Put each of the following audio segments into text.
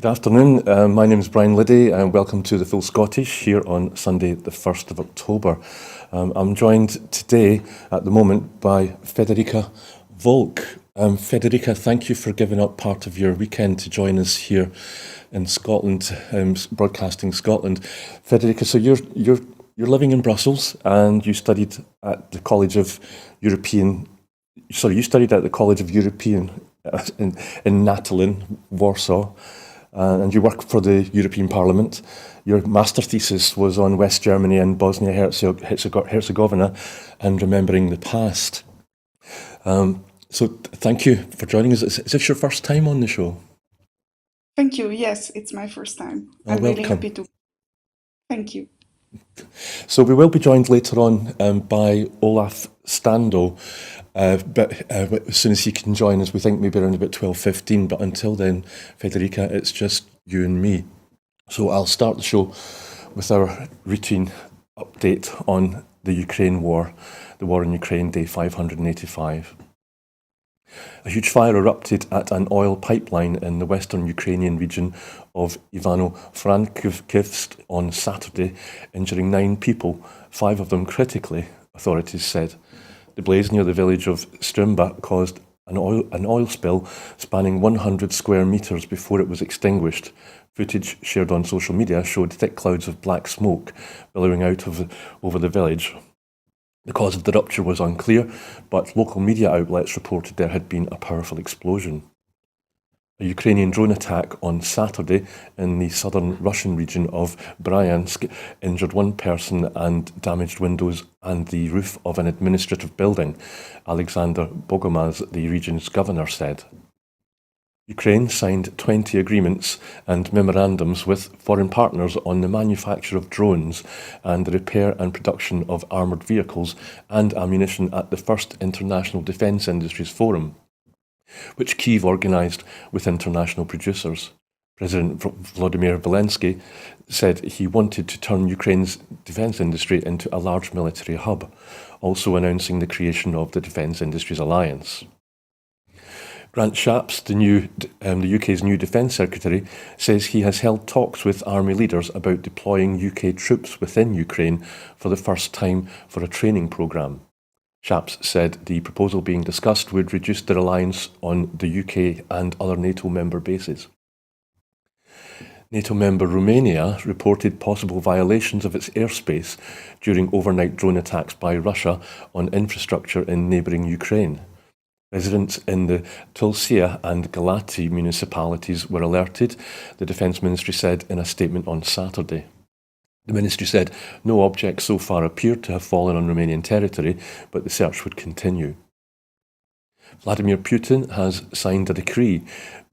Good afternoon. My name is Brian Liddy, and welcome to the Full Scottish here on Sunday, the 1st of October. I'm joined today, at the moment, by Federica Woelk. Federica, thank you for giving up part of your weekend to join us here in Scotland, broadcasting Scotland. Federica, so you're living in Brussels, and you studied at the College of European. Sorry, you studied at the College of European in Natalin, Warsaw. And you work for the European Parliament. Your master thesis was on West Germany and Bosnia-Herzegovina and remembering the past. So thank you for joining us. Is this your first time on the show? Thank you. Yes, it's my first time. Oh, I'm really welcome. happy to. Thank you. So we will be joined later on by Olaf Stando, but as soon as he can join us, we think maybe around about 12:15. But until then, Federica, it's just you and me. So I'll start the show with our routine update on the Ukraine war, the war in Ukraine, day 585. A huge fire erupted at an oil pipeline in the western Ukrainian region of Ivano-Frankivsk on Saturday, injuring 9 people, 5 of them critically, authorities said. The blaze near the village of Strimba caused an oil spill spanning 100 square metres before it was extinguished. Footage shared on social media showed thick clouds of black smoke billowing out over the village. The cause of the rupture was unclear, but local media outlets reported there had been a powerful explosion. A Ukrainian drone attack on Saturday in the southern Russian region of Bryansk injured 1 person and damaged windows and the roof of an administrative building, Alexander Bogomaz, the region's governor, said. Ukraine signed 20 agreements and memorandums with foreign partners on the manufacture of drones and the repair and production of armoured vehicles and ammunition at the first International Defence Industries Forum, which Kyiv organised with international producers. President Volodymyr Zelensky said he wanted to turn Ukraine's defence industry into a large military hub, also announcing the creation of the Defence Industries Alliance. Grant Shapps, the UK's new Defence Secretary, says he has held talks with army leaders about deploying UK troops within Ukraine for the first time for a training programme. Shapps said the proposal being discussed would reduce the reliance on the UK and other NATO member bases. NATO member Romania reported possible violations of its airspace during overnight drone attacks by Russia on infrastructure in neighbouring Ukraine. Residents in the Tulcea and Galati municipalities were alerted, the Defence Ministry said in a statement on Saturday. The ministry said no objects so far appeared to have fallen on Romanian territory, but the search would continue. Vladimir Putin has signed a decree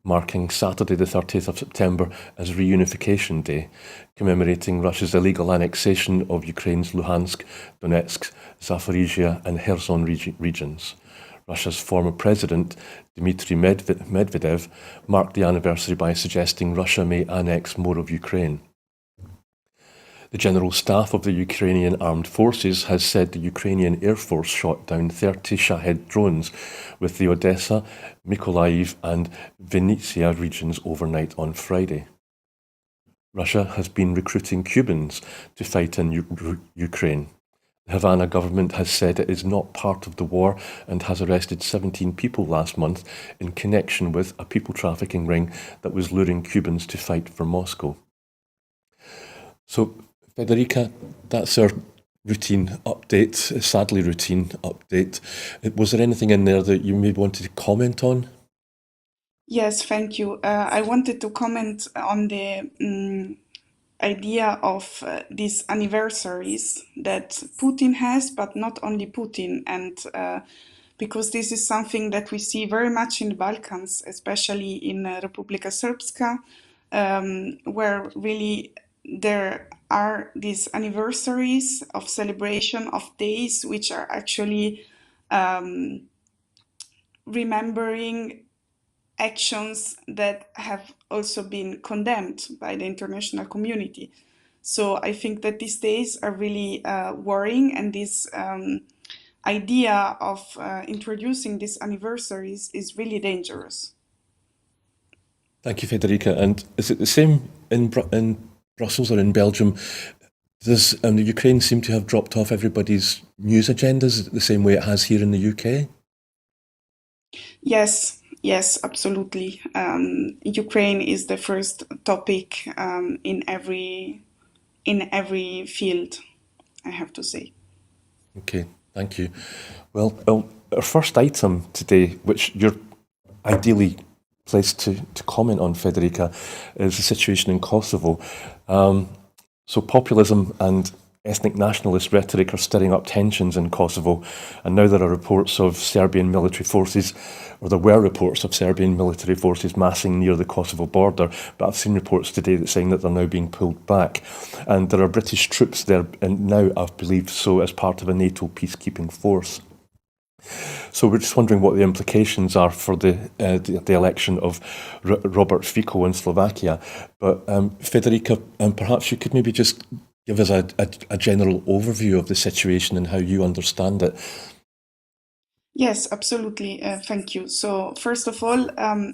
marking Saturday the 30th of September as Reunification Day, commemorating Russia's illegal annexation of Ukraine's Luhansk, Donetsk, Zaporizhia and Kherson regions. Russia's former president, Dmitry Medvedev, marked the anniversary by suggesting Russia may annex more of Ukraine. The General Staff of the Ukrainian Armed Forces has said the Ukrainian Air Force shot down 30 Shahed drones with the Odessa, Mykolaiv and Vinnytsia regions overnight on Friday. Russia has been recruiting Cubans to fight in Ukraine. The Havana government has said it is not part of the war and has arrested 17 people last month in connection with a people trafficking ring that was luring Cubans to fight for Moscow. So, Federica, that's our routine update, sadly routine update. Was there anything in there that you maybe wanted to comment on? Yes, thank you. I wanted to comment on the idea of these anniversaries that Putin has, but not only Putin, and because this is something that we see very much in the Balkans, especially in Republika Srpska, where really there are these anniversaries of celebration of days which are actually remembering actions that have also been condemned by the international community. So I think that these days are really worrying, and this idea of introducing these anniversaries is really dangerous. Thank you, Federica. And is it the same in Brussels or in Belgium? Does the Ukraine seem to have dropped off everybody's news agendas the same way it has here in the UK? Yes, yes, absolutely. Ukraine is the first topic in every field, I have to say. Okay, thank you. Well, our first item today, which you're ideally placed to comment on, Federica, is the situation in Kosovo. So populism and ethnic nationalist rhetoric are stirring up tensions in Kosovo, and now there are reports of Serbian military forces, or there were reports of Serbian military forces massing near the Kosovo border, but I've seen reports today that saying that they're now being pulled back, and there are British troops there and now, I believe, so as part of a NATO peacekeeping force. So we're just wondering what the implications are for the election of Robert Fico in Slovakia. But Federica, perhaps you could maybe just give us a general overview of the situation and how you understand it. Yes, absolutely. Thank you. So, first of all,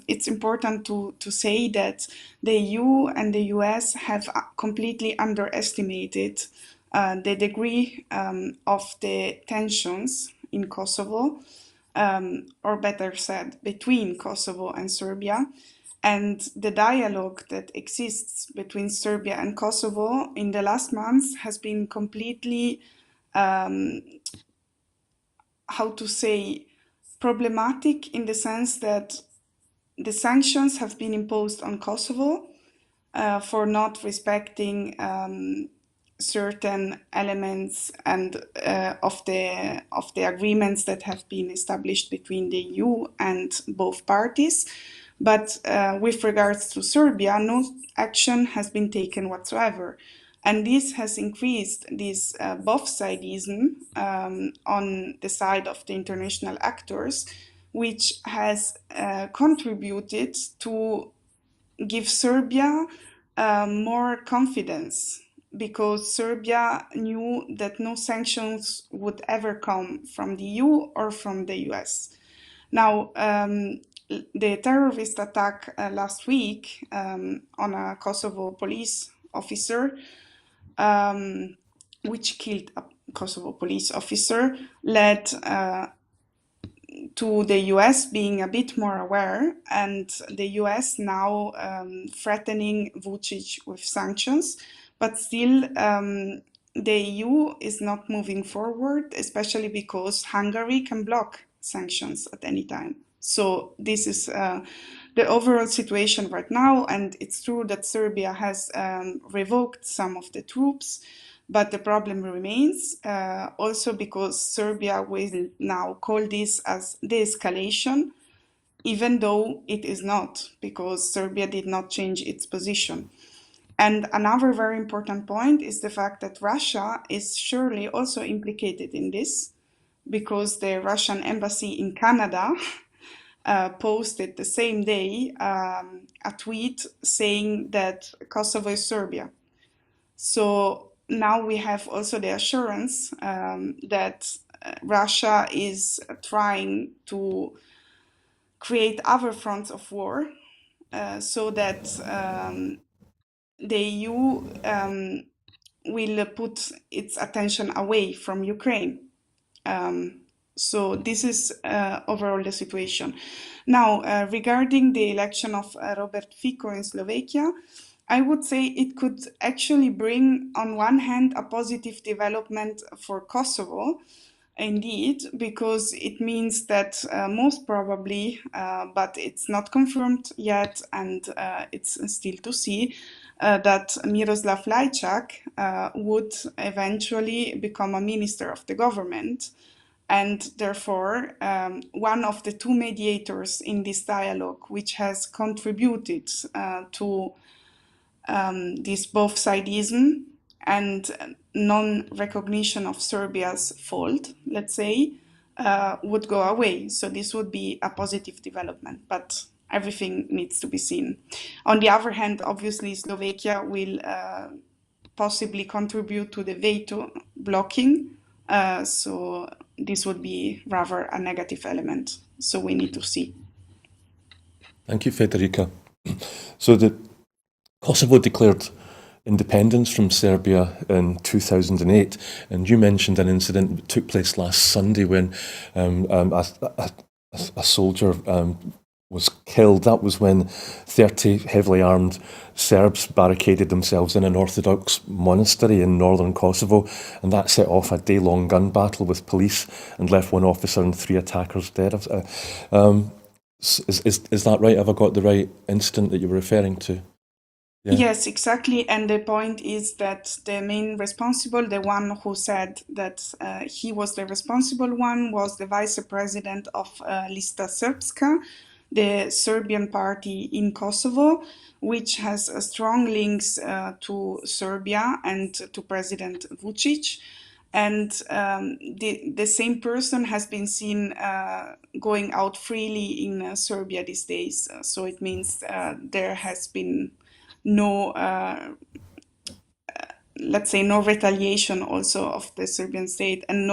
it's important to say that the EU and the US have completely underestimated the degree of the tensions in Kosovo, or better said, between Kosovo and Serbia. And the dialogue that exists between Serbia and Kosovo in the last months has been completely, how to say, problematic in the sense that the sanctions have been imposed on Kosovo for not respecting certain elements and of the agreements that have been established between the EU and both parties. But with regards to Serbia, no action has been taken whatsoever. And this has increased this both-sidism on the side of the international actors, which has contributed to give Serbia more confidence, because Serbia knew that no sanctions would ever come from the EU or from the US. Now, the terrorist attack last week on a Kosovo police officer, which killed a Kosovo police officer, led to the US being a bit more aware, and the US now threatening Vucic with sanctions, but still the EU is not moving forward, especially because Hungary can block sanctions at any time. So this is the overall situation right now, and it's true that Serbia has revoked some of the troops, but the problem remains, also because Serbia will now call this as de-escalation, even though it is not, because Serbia did not change its position. And another very important point is the fact that Russia is surely also implicated in this, because the Russian embassy in Canada posted the same day a tweet saying that Kosovo is Serbia. So now we have also the assurance that Russia is trying to create other fronts of war, so that the EU will put its attention away from Ukraine. So this is overall the situation. Now, regarding the election of Robert Fico in Slovakia, I would say it could actually bring, on one hand, a positive development for Kosovo, indeed, because it means that most probably, but it's not confirmed yet, and it's still to see, that Miroslav Lajčák would eventually become a minister of the government. And therefore, one of the two mediators in this dialogue, which has contributed to this both-sidism and non-recognition of Serbia's fault, let's say, would go away. So this would be a positive development, but everything needs to be seen. On the other hand, obviously, Slovakia will possibly contribute to the veto blocking. So this would be rather a negative element. So we need to see. Thank you, Federica. So the Kosovo declared independence from Serbia in 2008, and you mentioned an incident that took place last Sunday when um, um, a, a, a soldier was killed. That was when 30 heavily armed Serbs barricaded themselves in an Orthodox monastery in northern Kosovo, and that set off a day-long gun battle with police and left one officer and three attackers dead. Is that right? Have I got the right incident that you were referring to? Yeah. Yes, exactly. And the point is that the main responsible, the one who said that he was the responsible one, was the vice president of Lista Srpska, the Serbian party in Kosovo, which has strong links to Serbia and to President Vucic. And the same person has been seen going out freely in Serbia these days. So it means there has been no, let's say, no retaliation also of the Serbian state, and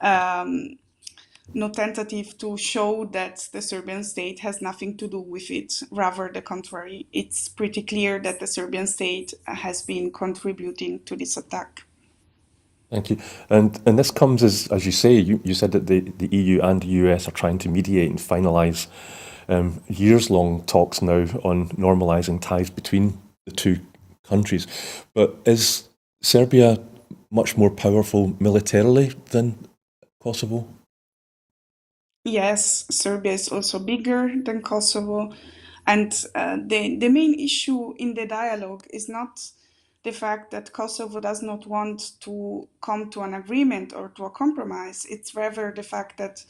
um, no tentative to show that the Serbian state has nothing to do with it. Rather, the contrary. It's pretty clear that the Serbian state has been contributing to this attack. Thank you. And this comes as you say, you said that the EU and the US are trying to mediate and finalise years-long talks now on normalising ties between the two countries. But is Serbia much more powerful militarily than Kosovo? Yes, Serbia is also bigger than Kosovo. And the main issue in the dialogue is not the fact that Kosovo does not want to come to an agreement or to a compromise. It's rather the fact that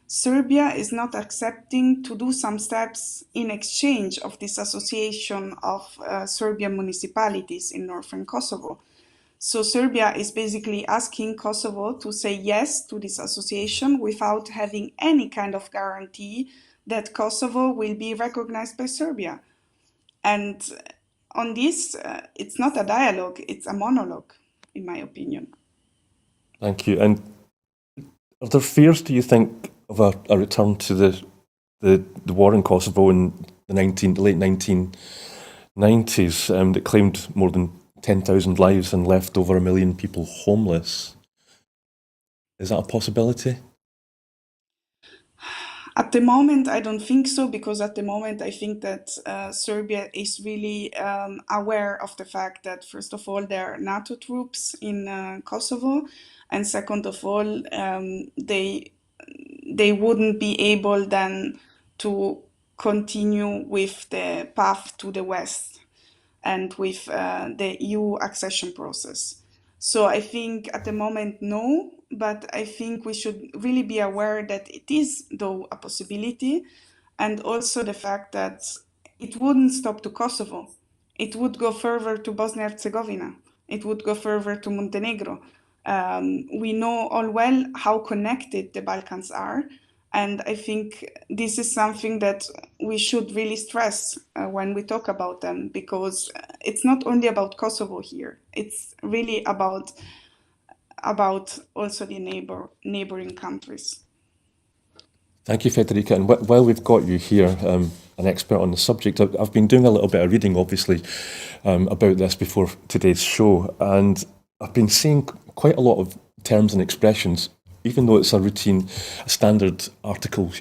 Serbia is not accepting to do some steps in exchange of this association of Serbian municipalities in northern Kosovo. So Serbia is basically asking Kosovo to say yes to this association without having any kind of guarantee that Kosovo will be recognized by Serbia. And on this, it's not a dialogue, it's a monologue, in my opinion. Thank you. And are there fears, do you think, of a return to the war in Kosovo in the late 1990s that claimed more than 10,000 lives and left over 1 million people homeless? Is that a possibility? At the moment, I don't think so, because at the moment, I think that Serbia is really aware of the fact that, first of all, there are NATO troops in Kosovo, and second of all, they wouldn't be able then to continue with the path to the West and with the EU accession process. So I think at the moment, no, but I think we should really be aware that it is, though, a possibility, and also the fact that it wouldn't stop to Kosovo. It would go further to Bosnia and Herzegovina. It would go further to Montenegro. We know all well how connected the Balkans are, and I think this is something that we should really stress when we talk about them, because it's not only about Kosovo here. It's really about also the neighboring countries. Thank you, Federica. And while we've got you here, an expert on the subject, I've been doing a little bit of reading, obviously, about this before today's show, and I've been seeing quite a lot of terms and expressions, even though it's a standard article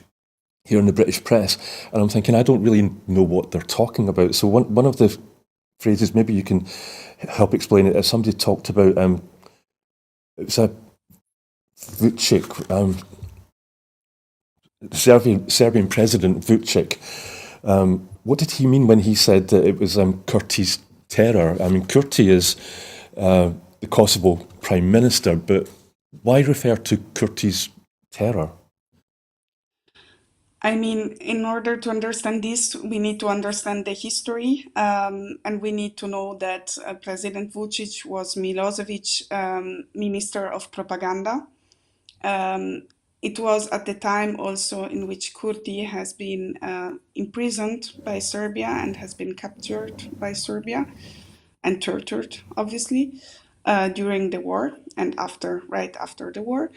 here in the British press, and I'm thinking I don't really know what they're talking about. So one of the phrases, maybe you can help explain it. Somebody talked about it's a Vucic, Serbian President Vucic. What did he mean when he said that it was Kurti's terror? I mean, Kurti is the Kosovo Prime Minister, but why refer to Kurti's terror? I mean, in order to understand this, we need to understand the history, and we need to know that President Vucic was Milosevic's Minister of Propaganda. It was at the time also in which Kurti has been imprisoned by Serbia and has been captured by Serbia and tortured, obviously, during the war and after, right after the war.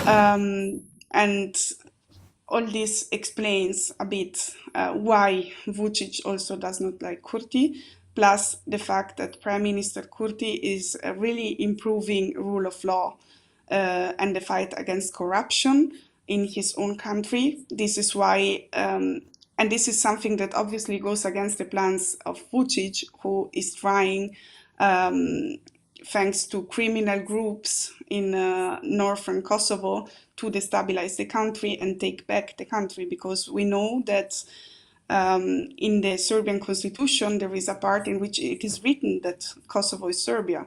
And all this explains a bit why Vucic also does not like Kurti, plus the fact that Prime Minister Kurti is really improving rule of law and the fight against corruption in his own country. This is why, and this is something that obviously goes against the plans of Vucic, who is trying, thanks to criminal groups in northern Kosovo, to destabilize the country and take back the country, because we know that in the Serbian constitution there is a part in which it is written that Kosovo is Serbia.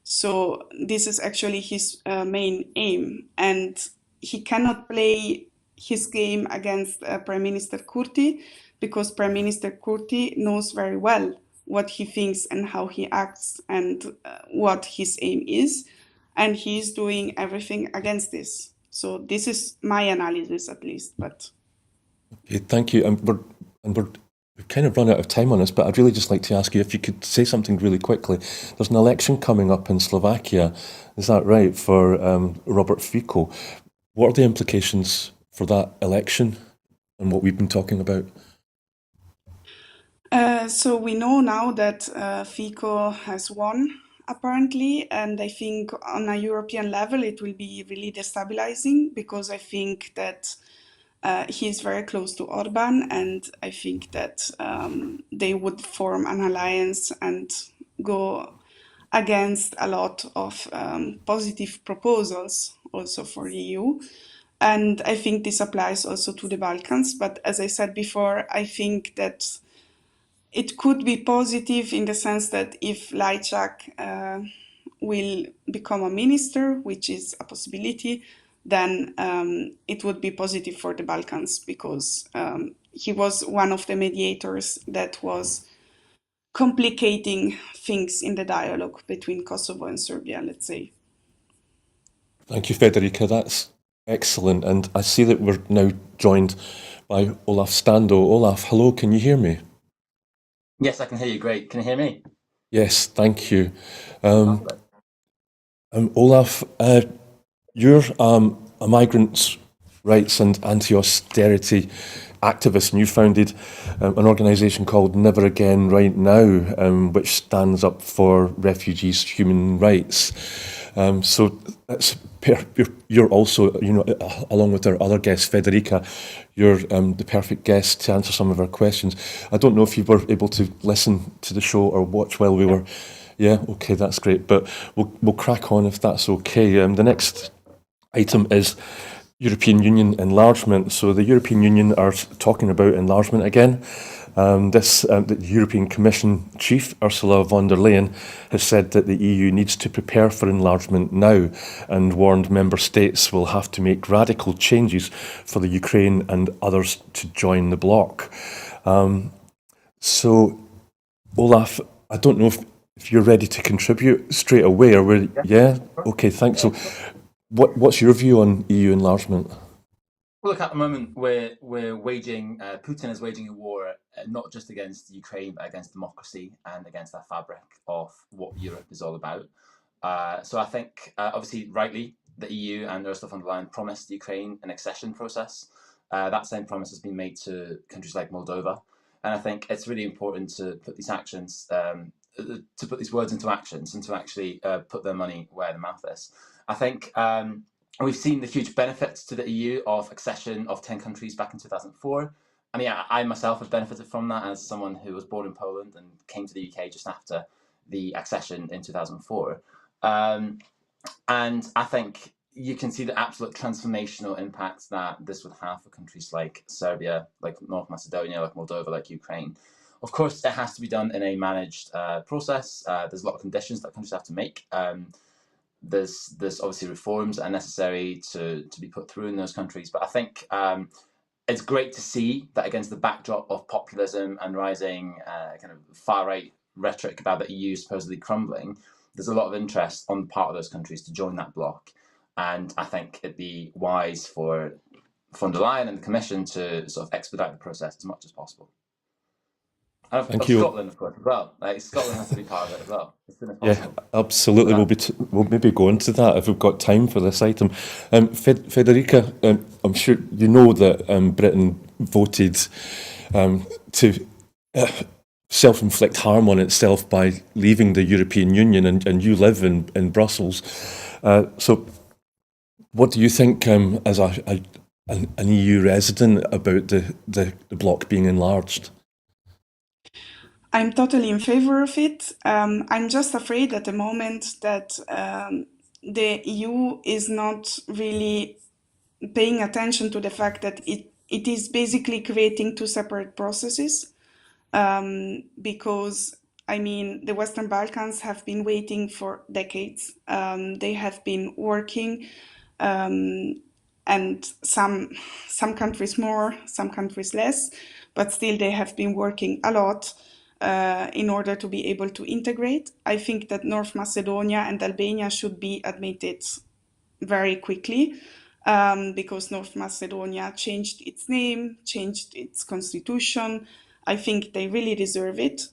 So this is actually his main aim, and he cannot play his game against Prime Minister Kurti, because Prime Minister Kurti knows very well what he thinks and how he acts and what his aim is, and he's doing everything against this. So this is my analysis, at least. But Okay, thank you. We've kind of run out of time on this, but I'd really just like to ask you if you could say something really quickly. There's an election coming up in Slovakia, is that right, for Robert Fico? What are the implications for that election and what we've been talking about? So we know now that Fico has won, apparently, and I think on a European level it will be really destabilizing, because I think that he's very close to Orban, and I think that they would form an alliance and go against a lot of positive proposals also for the EU. And I think this applies also to the Balkans. But as I said before, I think that it could be positive in the sense that if Lajcak will become a minister, which is a possibility, then it would be positive for the Balkans, because he was one of the mediators that was complicating things in the dialogue between Kosovo and Serbia, let's say. Thank you, Federica. That's excellent. And I see that we're now joined by Olaf Stando. Olaf, hello, can you hear me? Yes, I can hear you. Great. Can you hear me? Yes, thank you. Perfect. Olaf, you're a migrants' rights and anti-austerity activist, and you founded an organisation called Never Again Right Now, which stands up for refugees' human rights. So that's you're also, along with our other guest Federica, you're the perfect guest to answer some of our questions. I don't know if you were able to listen to the show or watch while we were. Yeah, okay, that's great. But we'll crack on if that's okay. The next item is European Union enlargement. So the European Union are talking about enlargement again. The European Commission chief, Ursula von der Leyen, has said that the EU needs to prepare for enlargement now, and warned member states will have to make radical changes for the Ukraine and others to join the bloc. So, Olaf, I don't know if you're ready to contribute straight away, or yeah? Okay, thanks. So, what's your view on EU enlargement? Well, look, at the moment, we're waging, Putin is waging a war not just against Ukraine, but against democracy and against the fabric of what Europe is all about. So I think, obviously, rightly, the EU and Ursula von der Leyen promised Ukraine an accession process. That same promise has been made to countries like Moldova. And I think it's really important to put these actions, to put these words into actions, and to actually put their money where the mouth is. I think we've seen the huge benefits to the EU of accession of 10 countries back in 2004. I mean, I myself have benefited from that as someone who was born in Poland and came to the UK just after the accession in 2004. And I think you can see the absolute transformational impacts that this would have for countries like Serbia, like North Macedonia, like Moldova, like Ukraine. Of course, it has to be done in a managed process. There's a lot of conditions that countries have to make. There's obviously reforms that are necessary to be put through in those countries. But I think it's great to see that against the backdrop of populism and rising kind of far-right rhetoric about the EU supposedly crumbling, there's a lot of interest on the part of those countries to join that bloc. And I think it'd be wise for von der Leyen and the Commission to sort of expedite the process as much as possible. And Thank of you. Scotland, of course, as well. Like Scotland has to be part of it as well, as soon as Yeah, possible. absolutely. But We'll maybe go into that if we've got time for this item. Federica, I'm sure you know that Britain voted to self-inflict harm on itself by leaving the European Union, and you live in Brussels. So what do you think, as an EU resident, about the bloc being enlarged? I'm totally in favor of it. I'm just afraid at the moment that the EU is not really paying attention to the fact that it is basically creating two separate processes. Because I mean, the Western Balkans have been waiting for decades. They have been working, and some countries more, some countries less, but still they have been working a lot in order to be able to integrate. I think that North Macedonia and Albania should be admitted very quickly, because North Macedonia changed its name, changed its constitution. I think they really deserve it.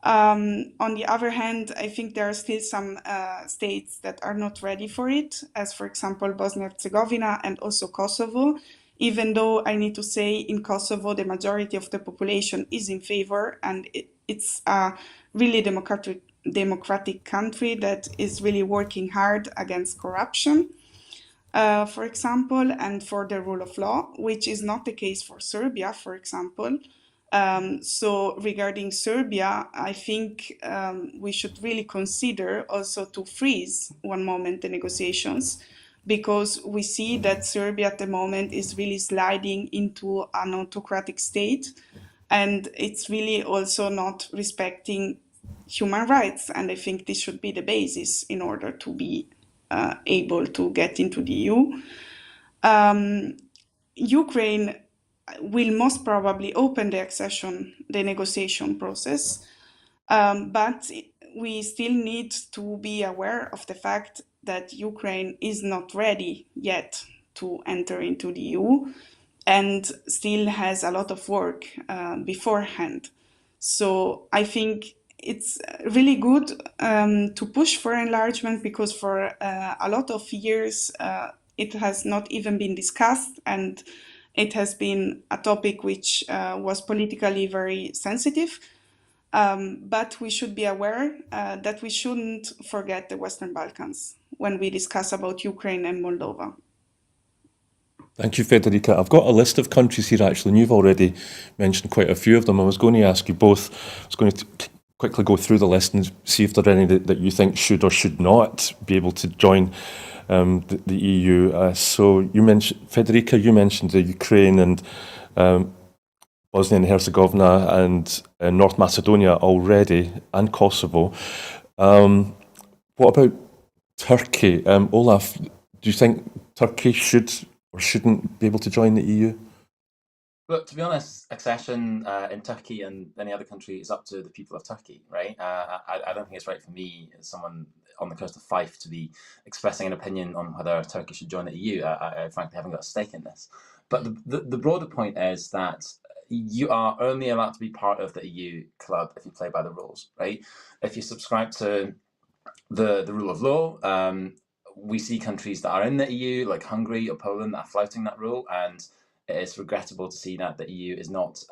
On the other hand, I think there are still some states that are not ready for it, as for example Bosnia-Herzegovina and also Kosovo, even though I need to say in Kosovo the majority of the population is in favor, and it's a really democratic country that is really working hard against corruption, for example, and for the rule of law, which is not the case for Serbia, for example. So regarding Serbia, I think we should really consider also to freeze one moment the negotiations, because we see that Serbia at the moment is really sliding into an autocratic state, and it's really also not respecting human rights. And I think this should be the basis in order to be able to get into the EU. Ukraine will most probably open the negotiation process, but we still need to be aware of the fact that Ukraine is not ready yet to enter into the EU and still has a lot of work beforehand. So I think it's really good to push for enlargement, because for a lot of years it has not even been discussed, and it has been a topic which was politically very sensitive. But we should be aware that we shouldn't forget the Western Balkans when we discuss about Ukraine and Moldova. Thank you, Federica. I've got a list of countries here, actually, and you've already mentioned quite a few of them. I was going to ask you both, I was going to quickly go through the list and see if there are any that you think should or should not be able to join the EU. So you mentioned, Federica, you mentioned the Ukraine and Bosnia and Herzegovina and North Macedonia already, and Kosovo. What about Turkey? Olaf, do you think Turkey should or shouldn't be able to join the EU? look, to be honest, accession in Turkey and any other country is up to the people of Turkey, right? I don't think it's right for me, as someone on the coast of Fife, to be expressing an opinion on whether Turkey should join the EU. I frankly haven't got a stake in this. But the broader point is that you are only allowed to be part of the EU club if you play by the rules, right? If you subscribe to the rule of law, we see countries that are in the EU, like Hungary or Poland, that are flouting that rule, and it's regrettable to see that the EU is not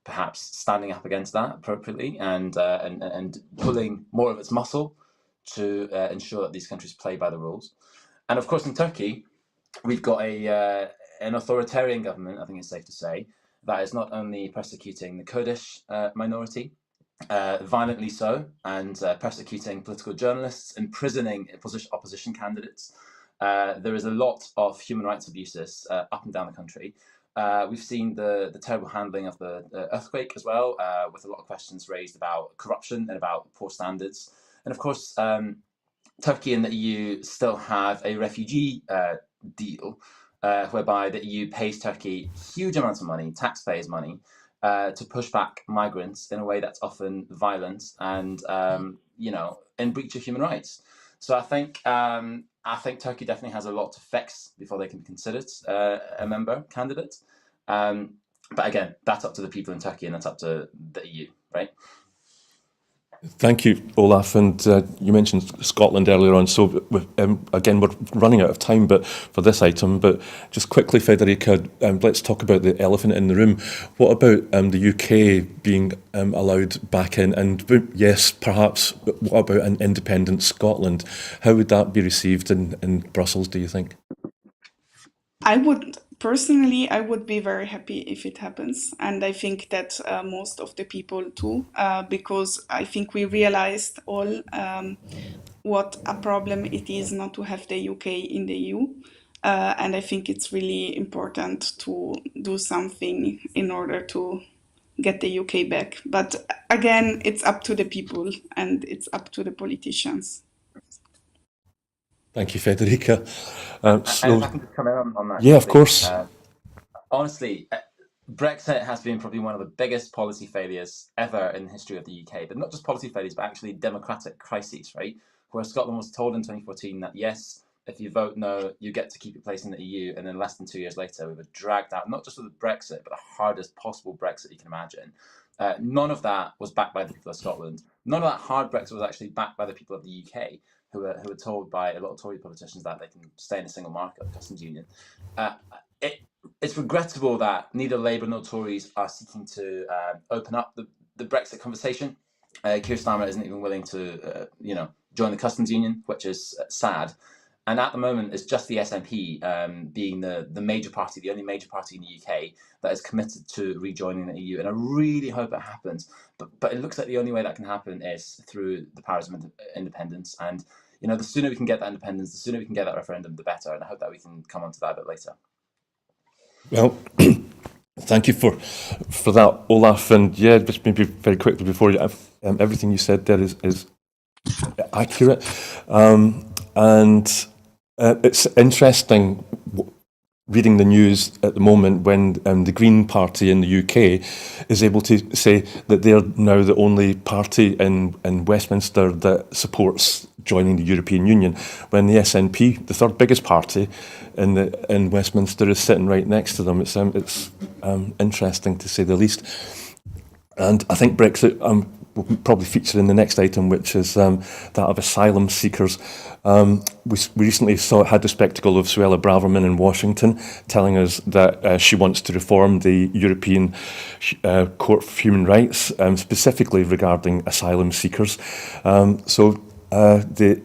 perhaps standing up against that appropriately and pulling more of its muscle to ensure that these countries play by the rules. And of course, in Turkey, we've got an authoritarian government, I think it's safe to say, that is not only persecuting the Kurdish minority, violently so, and persecuting political journalists, imprisoning opposition candidates. There is a lot of human rights abuses up and down the country. We've seen the terrible handling of the earthquake as well, with a lot of questions raised about corruption and about poor standards. And of course, Turkey and the EU still have a refugee deal, whereby the EU pays Turkey huge amounts of money, taxpayers' money, to push back migrants in a way that's often violent and in breach of human rights. So I think Turkey definitely has a lot to fix before they can be considered a member candidate. But again, that's up to the people in Turkey, and that's up to the EU, right? Thank you, Olaf. And you mentioned Scotland earlier on. So again, we're running out of time, but for this item. But just quickly, Federica, let's talk about the elephant in the room. What about the UK being allowed back in? And yes, perhaps. What about an independent Scotland? How would that be received in Brussels? Do you think? I would be very happy if it happens. And I think that most of the people too, because I think we realized all what a problem it is not to have the UK in the EU. And I think it's really important to do something in order to get the UK back. But again, it's up to the people and it's up to the politicians. Thank you, Federica. And if I can just come in on that yeah, of quickly. course. Honestly, Brexit has been probably one of the biggest policy failures ever in the history of the UK, but not just policy failures, but actually democratic crises, right? Where Scotland was told in 2014 that yes, if you vote no, you get to keep your place in the EU, and then less than 2 years later, we were dragged out, not just with Brexit, but the hardest possible Brexit you can imagine. None of that was backed by the people of Scotland. None of that hard Brexit was actually backed by the people of the UK, who were told by a lot of Tory politicians that they can stay in a single market, a customs union. It's regrettable that neither Labour nor Tories are seeking to open up the Brexit conversation. Keir Starmer isn't even willing to, join the customs union, which is sad. And at the moment, it's just the SNP being the major party, the only major party in the UK that is committed to rejoining the EU. And I really hope it happens. But it looks like the only way that can happen is through the powers of independence. And the sooner we can get that independence, the sooner we can get that referendum, the better. And I hope that we can come on to that a bit later. Well, thank you for that, Olaf. And yeah, just maybe very quickly before you, everything you said there is accurate. And it's interesting reading the news at the moment when the Green Party in the UK is able to say that they're now the only party in Westminster that supports joining the European Union, when the SNP, the third biggest party in Westminster, is sitting right next to them. It's interesting to say the least. And I think Brexit will probably feature in the next item, which is that of asylum seekers. We recently had the spectacle of Suella Braverman in Washington telling us that she wants to reform the European Court of Human Rights, specifically regarding asylum seekers. So the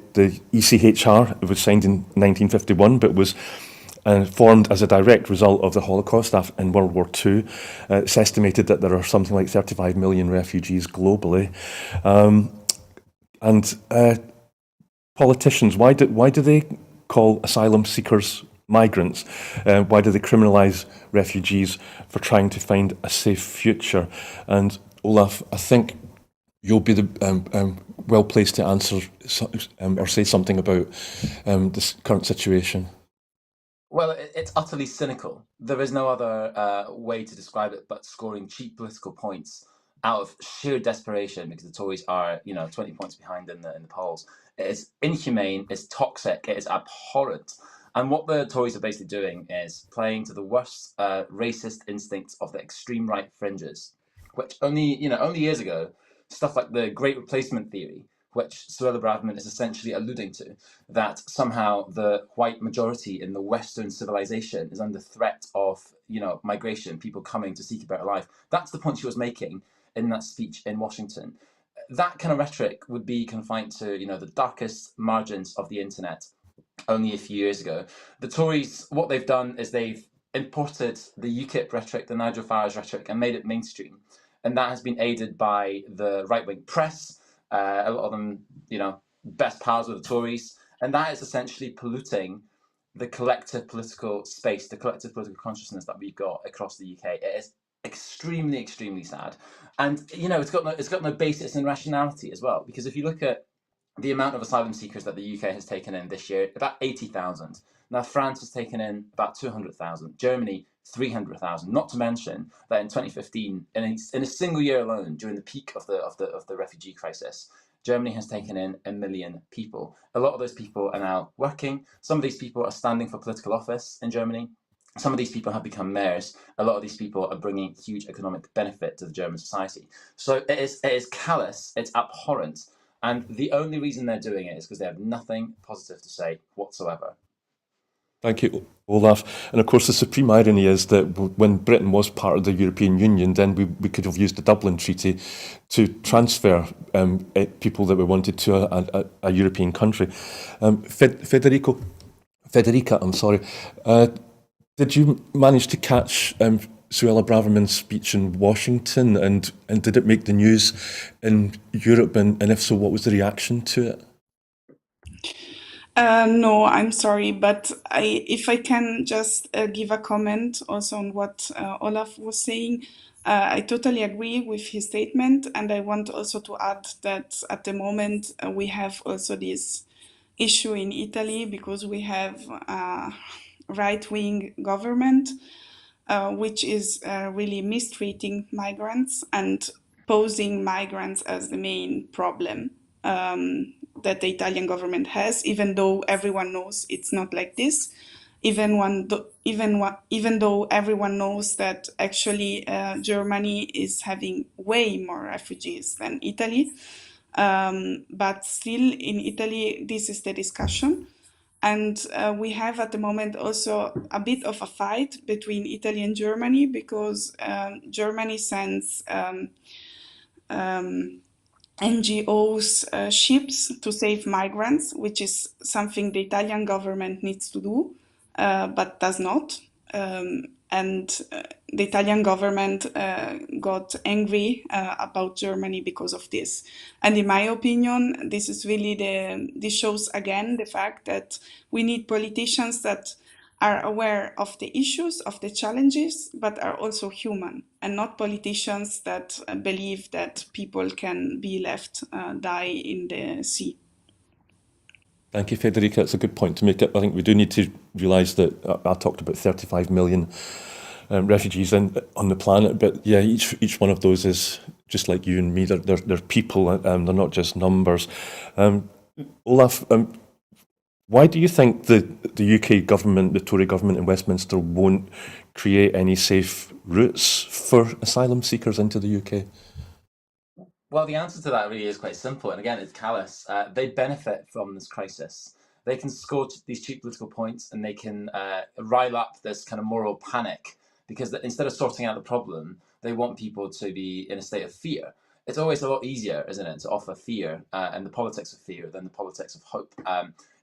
ECHR, it was signed in 1951, but was formed as a direct result of the Holocaust in World War II. It's estimated that there are something like 35 million refugees globally. And politicians, why do they call asylum seekers migrants? Why do they criminalise refugees for trying to find a safe future? And Olaf, I think you'll be the well placed to answer or say something about this current situation. Well, it's utterly cynical. There is no other way to describe it but scoring cheap political points out of sheer desperation because the Tories are, 20 points behind in the polls. It is inhumane, it's toxic, it is abhorrent. And what the Tories are basically doing is playing to the worst racist instincts of the extreme right fringes, which only years ago, stuff like the Great Replacement theory, which Suella Braverman is essentially alluding to, that somehow the white majority in the Western civilization is under threat of, migration, people coming to seek a better life. That's the point she was making in that speech in Washington. That kind of rhetoric would be confined to, the darkest margins of the internet only a few years ago. The Tories, what they've done is they've imported the UKIP rhetoric, the Nigel Farage rhetoric, and made it mainstream. And that has been aided by the right-wing press, a lot of them, best pals with the Tories. And that is essentially polluting the collective political space, the collective political consciousness that we've got across the UK. It is extremely, extremely sad. And, it's got no basis in rationality as well. Because if you look at the amount of asylum seekers that the UK has taken in this year, about 80,000. Now, France has taken in about 200,000. Germany, 300,000. Not to mention that in 2015, in a single year alone, during the peak of the refugee crisis, Germany has taken in 1 million people. A lot of those people are now working. Some of these people are standing for political office in Germany. Some of these people have become mayors. A lot of these people are bringing huge economic benefit to the German society. So it is callous, it's abhorrent, and the only reason they're doing it is because they have nothing positive to say whatsoever. Thank you, Olaf. And of course, the supreme irony is that when Britain was part of the European Union, then we could have used the Dublin Treaty to transfer people that we wanted to a European country. Federica, I'm sorry. Did you manage to catch Suella Braverman's speech in Washington, and did it make the news in Europe? And if so, what was the reaction to it? No, I'm sorry, but if I can just give a comment also on what Olaf was saying, I totally agree with his statement, and I want also to add that at the moment we have also this issue in Italy because we have a right-wing government which is really mistreating migrants and posing migrants as the main problem that the Italian government has, even though everyone knows it's not like this. Even though everyone knows that actually Germany is having way more refugees than Italy, but still in Italy this is the discussion. And we have at the moment also a bit of a fight between Italy and Germany because Germany sends NGOs ships to save migrants, which is something the Italian government needs to do, but does not. And the Italian government got angry about Germany because of this. And in my opinion, this is really this shows again the fact that we need politicians that are aware of the issues, of the challenges, but are also human, and not politicians that believe that people can be left die in the sea. Thank you, Federica. It's a good point to make. I think we do need to realise that I talked about 35 million refugees on the planet, but yeah, each one of those is just like you and me. They're people, they're not just numbers. Olaf, why do you think the UK government, the Tory government in Westminster, won't create any safe routes for asylum seekers into the UK? Well, the answer to that really is quite simple, and again, it's callous. They benefit from this crisis. They can score these cheap political points, and they can rile up this kind of moral panic because instead of sorting out the problem, they want people to be in a state of fear. It's always a lot easier, isn't it, to offer fear and the politics of fear than the politics of hope.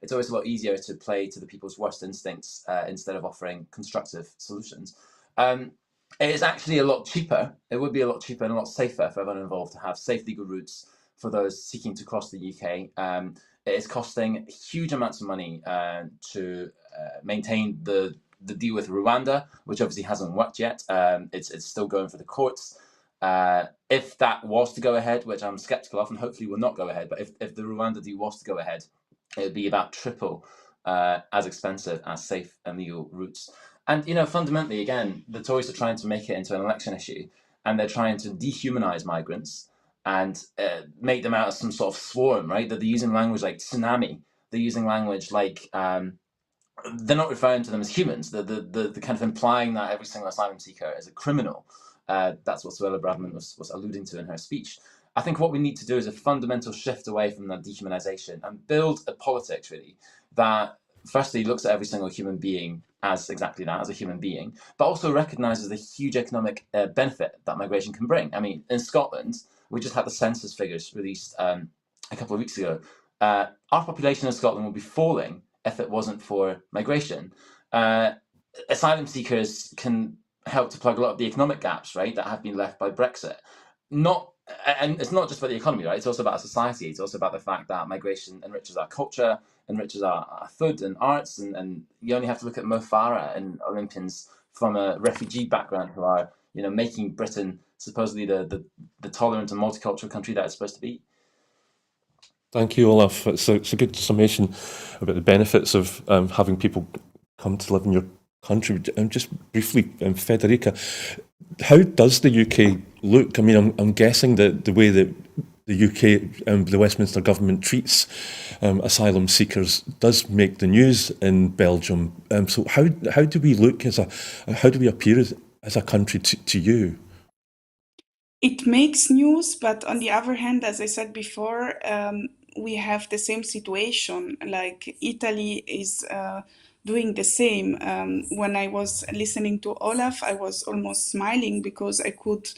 It's always a lot easier to play to the people's worst instincts instead of offering constructive solutions. It is actually a lot cheaper. It would be a lot cheaper and a lot safer for everyone involved to have safe legal routes for those seeking to cross the UK. It is costing huge amounts of money to maintain the deal with Rwanda, which obviously hasn't worked yet. It's still going for the courts. If that was to go ahead, which I'm skeptical of and hopefully will not go ahead, but if the Rwanda deal was to go ahead, it would be about triple as expensive as safe and legal routes. And, fundamentally, again, the Tories are trying to make it into an election issue, and they're trying to dehumanize migrants and make them out as some sort of swarm, right? That they're using language like tsunami. They're using language like they're not referring to them as humans. The kind of implying that every single asylum seeker is a criminal. That's what Suella Braverman was alluding to in her speech. I think what we need to do is a fundamental shift away from that dehumanization and build a politics, really, that firstly looks at every single human being as exactly that, as a human being, but also recognises the huge economic benefit that migration can bring. I mean, in Scotland, we just had the census figures released a couple of weeks ago. Our population in Scotland would be falling if it wasn't for migration. Asylum seekers can help to plug a lot of the economic gaps, right, that have been left by Brexit. And it's not just about the economy, right? It's also about society. It's also about the fact that migration enriches our culture, enriches our food and arts, and you only have to look at Mo Farah and Olympians from a refugee background who are, making Britain supposedly the tolerant and multicultural country that it's supposed to be. Thank you, Olaf. It's a good summation about the benefits of having people come to live in your country. And just briefly, Federica, how does the UK look? I mean, I'm guessing that the way that the UK, the Westminster government treats asylum seekers does make the news in Belgium. So how do we look how do we appear as a country to you? It makes news, but on the other hand, as I said before, we have the same situation. Like Italy is doing the same. When I was listening to Olaf, I was almost smiling because I could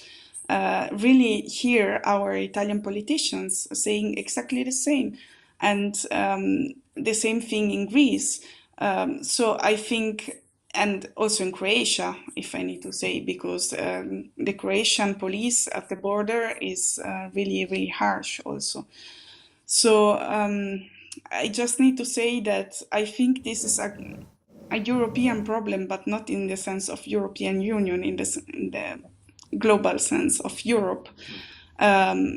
really hear our Italian politicians saying exactly the same. And the same thing in Greece. So I think, and also in Croatia, if I need to say, because the Croatian police at the border is really, really harsh also. So I just need to say that I think this is a European problem, but not in the sense of European Union, in the global sense of Europe,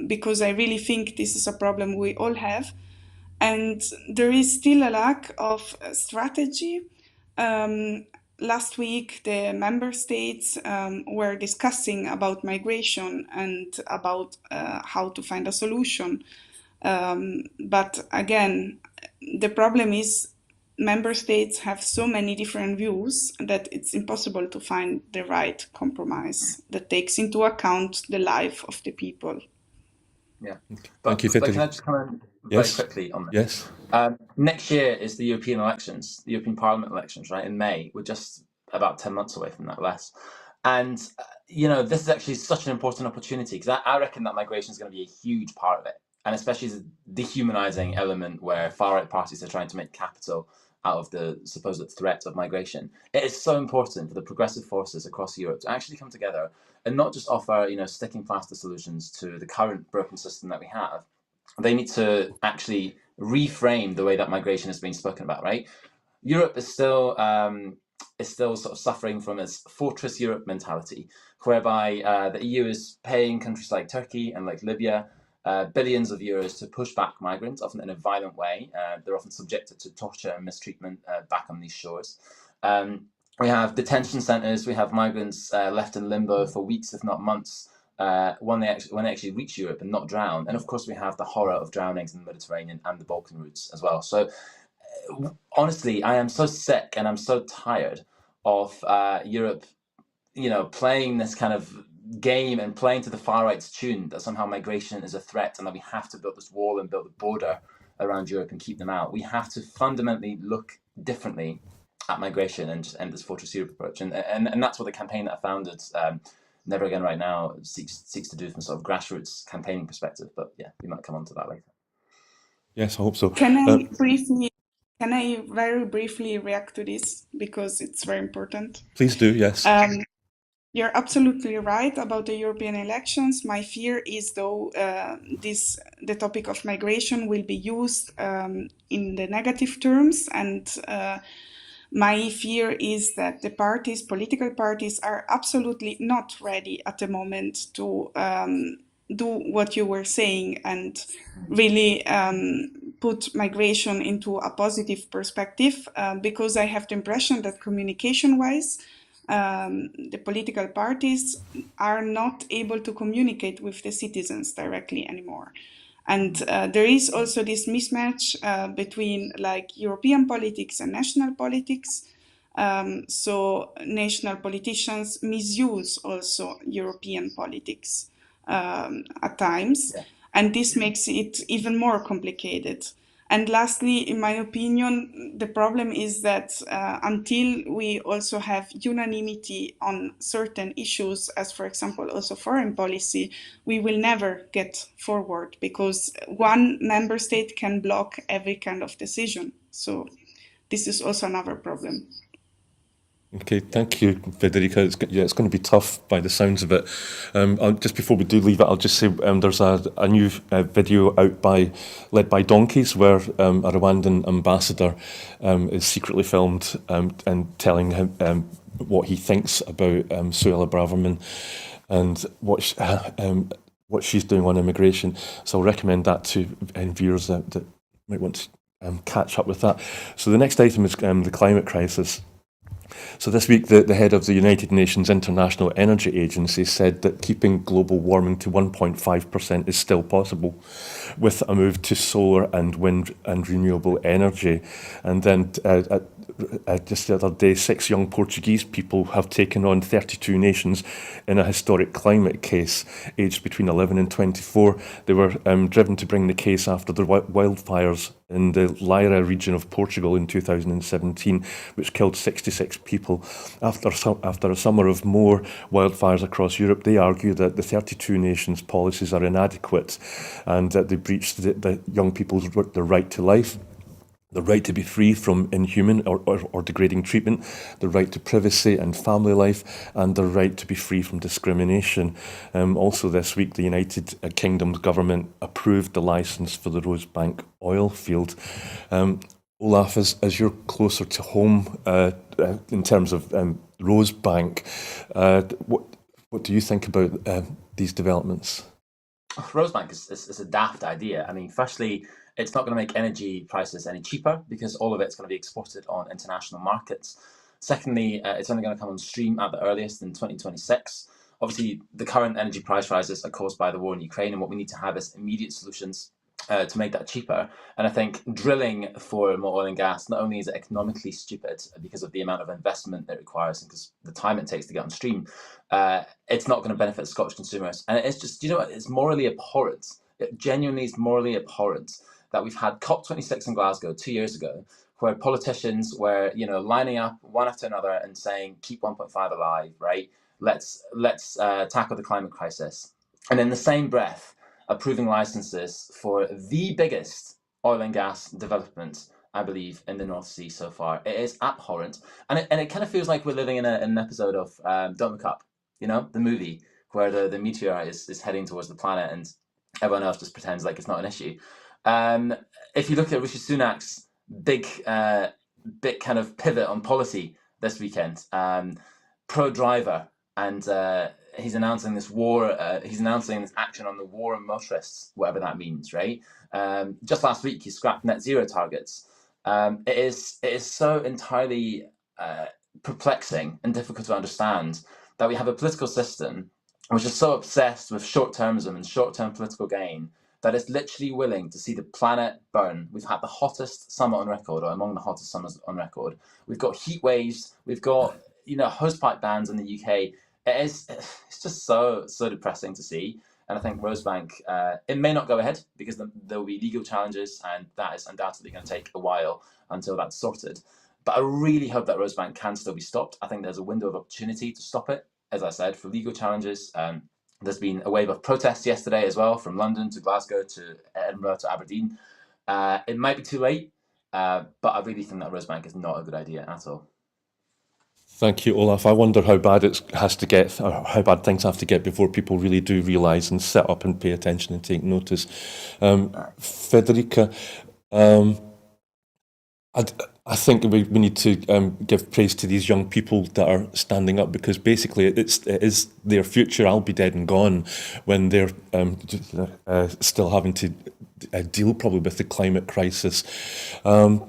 because I really think this is a problem we all have. And there is still a lack of strategy. Last week, the member states were discussing about migration and about how to find a solution. But again, the problem is member states have so many different views that it's impossible to find the right compromise that takes into account the life of the people. Yeah, Thank you, but can I Federica. just comment very Yes. quickly on this? Yes. Next year is the European elections, the European Parliament elections, right, in May. We're just about 10 months away from that, less. And, this is actually such an important opportunity because I reckon that migration is going to be a huge part of it. And especially as a dehumanizing element where far-right parties are trying to make capital out of the supposed threat of migration. It is so important for the progressive forces across Europe to actually come together and not just offer, sticking plaster solutions to the current broken system that we have. They need to actually reframe the way that migration is being spoken about, right? Europe is still sort of suffering from its fortress Europe mentality, whereby the EU is paying countries like Turkey and like Libya billions of euros to push back migrants, often in a violent way. They're often subjected to torture and mistreatment back on these shores. We have detention centres. We have migrants left in limbo for weeks, if not months, when they actually reach Europe and not drown. And of course, we have the horror of drownings in the Mediterranean and the Balkan routes as well. So honestly, I am so sick and I'm so tired of Europe, playing this kind of game and playing to the far right's tune that somehow migration is a threat and that we have to build this wall and build a border around Europe and keep them out. We have to fundamentally look differently at migration and this Fortress Europe approach. And that's what the campaign that I founded, Never Again Right Now, seeks to do from sort of grassroots campaigning perspective. But yeah, we might come on to that later. Yes, I hope so. Can I very briefly react to this because it's very important? Please do, yes. You're absolutely right about the European elections. My fear is, though, the topic of migration will be used in the negative terms, and my fear is that the political parties, are absolutely not ready at the moment to do what you were saying and really put migration into a positive perspective, because I have the impression that communication-wise, the political parties are not able to communicate with the citizens directly anymore. And there is also this mismatch between like European politics and national politics. So national politicians misuse also European politics at times. Yeah. And this makes it even more complicated. And lastly, in my opinion, the problem is that until we also have unanimity on certain issues, as for example also foreign policy, we will never get forward because one member state can block every kind of decision. So this is also another problem. Okay, thank you, Federica. It's going to be tough by the sounds of it. Just before we do leave it, I'll just say there's a new video out led by donkeys, where a Rwandan ambassador is secretly filmed and telling him what he thinks about Suella Braverman and what she's doing on immigration. So I'll recommend that to any viewers that might want to catch up with that. So the next item is the climate crisis. So this week, the head of the United Nations International Energy Agency said that keeping global warming to 1.5% is still possible with a move to solar and wind and renewable energy. And then just the other day, 6 young Portuguese people have taken on 32 nations in a historic climate case, aged between 11 and 24. They were driven to bring the case after the wildfires in the Lyra region of Portugal in 2017, which killed 66 people. After a summer of more wildfires across Europe, they argue that the 32 nations' policies are inadequate and that they breach the young people's the right to life, the right to be free from inhuman or degrading treatment, the right to privacy and family life, and the right to be free from discrimination. Also this week, the United Kingdom's government approved the licence for the Rosebank oil field. Olaf, as you're closer to home in terms of Rosebank, what do you think about these developments? Rosebank is a daft idea. I mean, firstly, it's not going to make energy prices any cheaper because all of it's going to be exported on international markets. Secondly, it's only going to come on stream at the earliest in 2026. Obviously, the current energy price rises are caused by the war in Ukraine, and what we need to have is immediate solutions to make that cheaper. And I think drilling for more oil and gas, not only is it economically stupid because of the amount of investment it requires and because the time it takes to get on stream, it's not going to benefit Scottish consumers. And it's just, it's morally abhorrent. It genuinely is morally abhorrent that we've had COP26 in Glasgow 2 years ago, where politicians were, lining up one after another and saying, keep 1.5 alive, right? Let's tackle the climate crisis. And in the same breath, approving licenses for the biggest oil and gas development, I believe, in the North Sea so far. It is abhorrent. And it kind of feels like we're living in an episode of Don't Look Up, the movie, where the meteor is heading towards the planet and everyone else just pretends like it's not an issue. If you look at Rishi Sunak's big kind of pivot on policy this weekend, pro-driver, and he's announcing this war. He's announcing this action on the war on motorists, whatever that means, right? Just last week, he scrapped net zero targets. It is so entirely perplexing and difficult to understand that we have a political system which is so obsessed with short-termism and short-term political gain that it's literally willing to see the planet burn. We've had the hottest summer on record, or among the hottest summers on record. We've got heat waves. We've got hosepipe bans in the UK. It's just so depressing to see. And I think Rosebank, it may not go ahead because there will be legal challenges, and that is undoubtedly going to take a while until that's sorted. But I really hope that Rosebank can still be stopped. I think there's a window of opportunity to stop it, as I said, for legal challenges. There's been a wave of protests yesterday as well, from London to Glasgow to Edinburgh to Aberdeen. It might be too late, but I really think that Rosebank is not a good idea at all. Thank you, Olaf. I wonder how bad it has to get, or how bad things have to get before people really do realise and sit up and pay attention and take notice. Federica, I think we need to give praise to these young people that are standing up, because basically it is their future. I'll be dead and gone when they're still having to deal probably with the climate crisis. What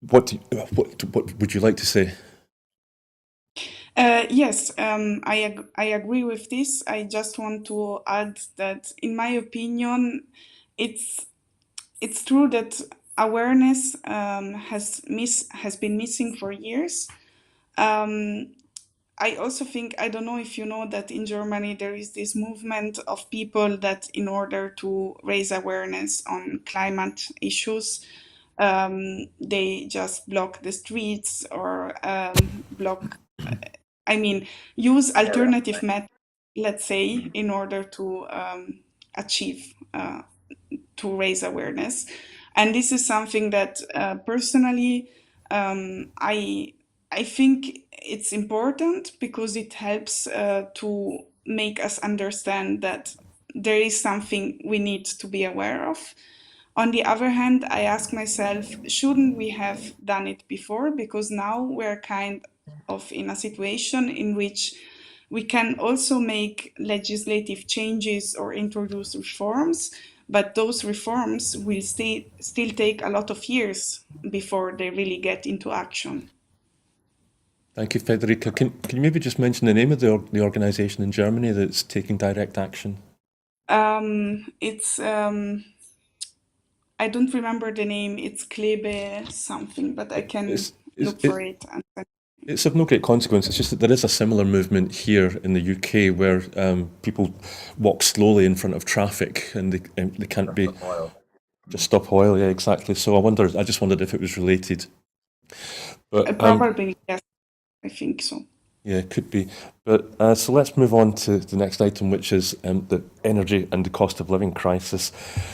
would you like to say? Yes, I agree with this. I just want to add that, in my opinion, it's true that awareness has been missing for years. I also think, I don't know if you know, that in Germany there is this movement of people that, in order to raise awareness on climate issues, they just block the streets or use alternative methods, let's say, in order to achieve, to raise awareness. And this is something that personally, I think it's important, because it helps to make us understand that there is something we need to be aware of. On the other hand, I ask myself, shouldn't we have done it before? Because now we're kind of in a situation in which we can also make legislative changes or introduce reforms, but those reforms will still take a lot of years before they really get into action. Thank you, Federica. Can you maybe just mention the name of the organisation in Germany that's taking direct action? It's I don't remember the name. It's Klebe something, but I can It's, it's, look for it, it. And it's of no great consequence. It's just that there is a similar movement here in the UK where people walk slowly in front of traffic and they can't be Oil. just stop oil. Yeah, exactly. So I just wondered if it was related. But probably yes, I think so. yeah, it could be. But so let's move on to the next item, which is the energy and the cost of living crisis.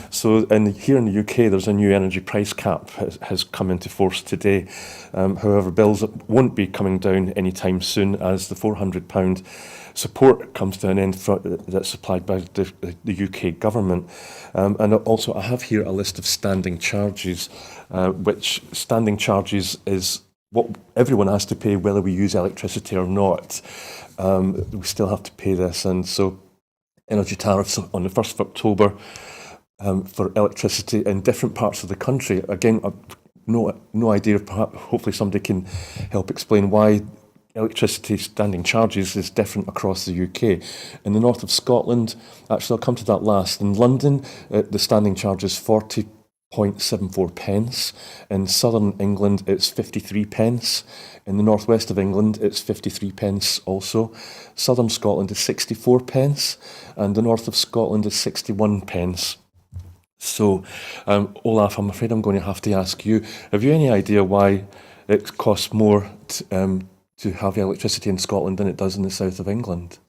So here in the UK, there's a new energy price cap has come into force today. However, bills won't be coming down anytime soon as the £400 support comes to an end that's supplied by the UK government. And also, I have here a list of standing charges, which standing charges is what everyone has to pay, whether we use electricity or not. We still have to pay this, and so energy tariffs on the 1st of October for electricity in different parts of the country. Again, no idea. Perhaps, hopefully, somebody can help explain why electricity standing charges is different across the UK. In the north of Scotland, actually, I'll come to that last. In London, the standing charge is 40.74 pence. In southern England, it's 53 pence. In the northwest of England, it's 53 pence also. Southern Scotland is 64 pence, and the north of Scotland is 61 pence. So, Olaf, I'm afraid I'm going to have to ask you, have you any idea why it costs more to have electricity in Scotland than it does in the south of England?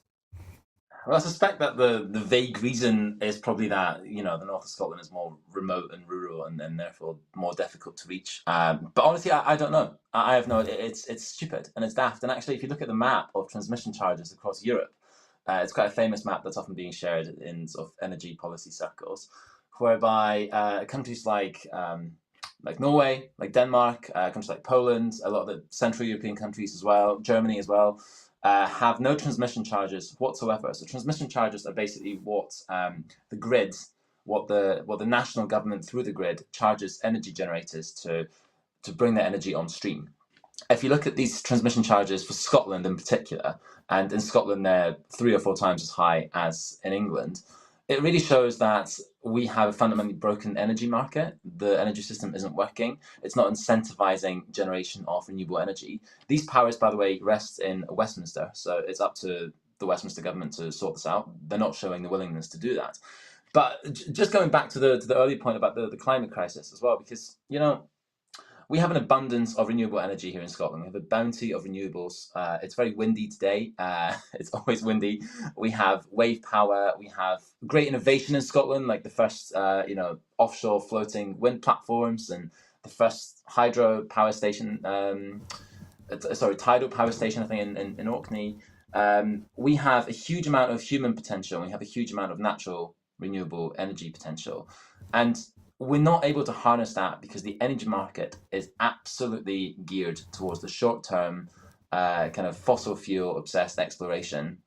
Well, I suspect that the vague reason is probably that the north of Scotland is more remote and rural and therefore more difficult to reach. But honestly, I don't know. I have no. It's stupid and it's daft. And actually, if you look at the map of transmission charges across Europe, it's quite a famous map that's often being shared in sort of energy policy circles, whereby countries like Norway, like Denmark, countries like Poland, a lot of the Central European countries as well, Germany as well, have no transmission charges whatsoever. So transmission charges are basically what the grid, what the national government through the grid charges energy generators to bring their energy on stream. If you look at these transmission charges for Scotland in particular, and in Scotland they're 3 or 4 times as high as in England, it really shows that we have a fundamentally broken energy market. The energy system isn't working. It's not incentivizing generation of renewable energy. These powers, by the way, rest in Westminster, so it's up to the Westminster government to sort this out. They're not showing the willingness to do that. But just going back to the earlier point about the climate crisis as well, because we have an abundance of renewable energy here in Scotland. We have a bounty of renewables. It's very windy today. It's always windy. We have wave power. We have great innovation in Scotland, like the first, offshore floating wind platforms and the first hydro power station. Tidal power station, I think, in Orkney. We have a huge amount of human potential. We have a huge amount of natural renewable energy potential. And we're not able to harness that because the energy market is absolutely geared towards the short-term kind of fossil fuel obsessed exploration.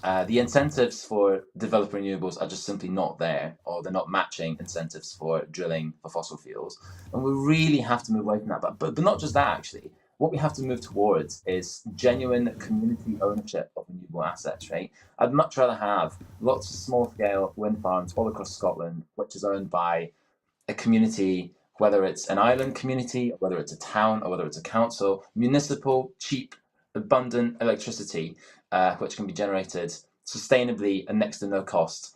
The incentives for developing renewables are just simply not there, or they're not matching incentives for drilling for fossil fuels. And we really have to move away from that. But not just that, actually. What we have to move towards is genuine community ownership of renewable assets, right? I'd much rather have lots of small-scale wind farms all across Scotland, which is owned by a community, whether it's an island community, or whether it's a town, or whether it's a council, municipal, cheap, abundant electricity, which can be generated sustainably and next to no cost.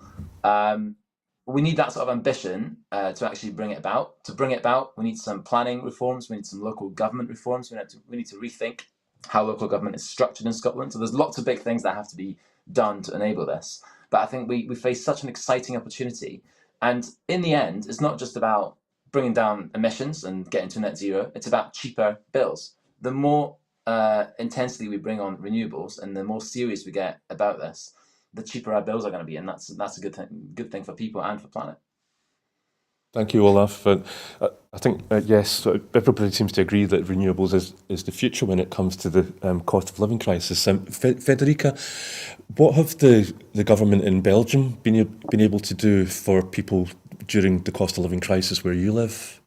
We need that sort of ambition to actually bring it about. To bring it about, we need some planning reforms, we need some local government reforms, we need to rethink how local government is structured in Scotland. So there's lots of big things that have to be done to enable this. But I think we face such an exciting opportunity. And in the end, it's not just about bringing down emissions and getting to net zero, it's about cheaper bills. The more intensity we bring on renewables and the more serious we get about this, the cheaper our bills are going to be. And that's a good thing for people and for planet. Thank you, Olaf. I think, yes, everybody seems to agree that renewables is the future when it comes to the cost of living crisis. Federica, what have the government in Belgium been able to do for people during the cost of living crisis where you live?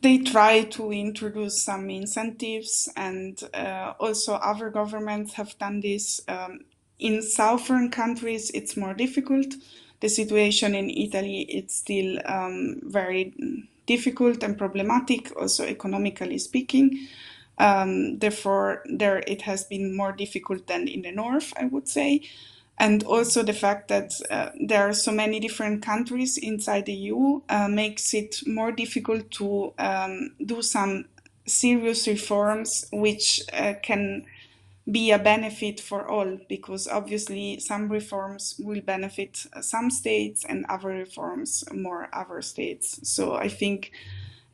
They try to introduce some incentives, and also other governments have done this. In southern countries, it's more difficult. The situation in Italy, it's still very difficult and problematic, also economically speaking. Therefore, there it has been more difficult than in the north, I would say. And also the fact that there are so many different countries inside the EU makes it more difficult to do some serious reforms which can be a benefit for all, because obviously some reforms will benefit some states and other reforms more other states. So I think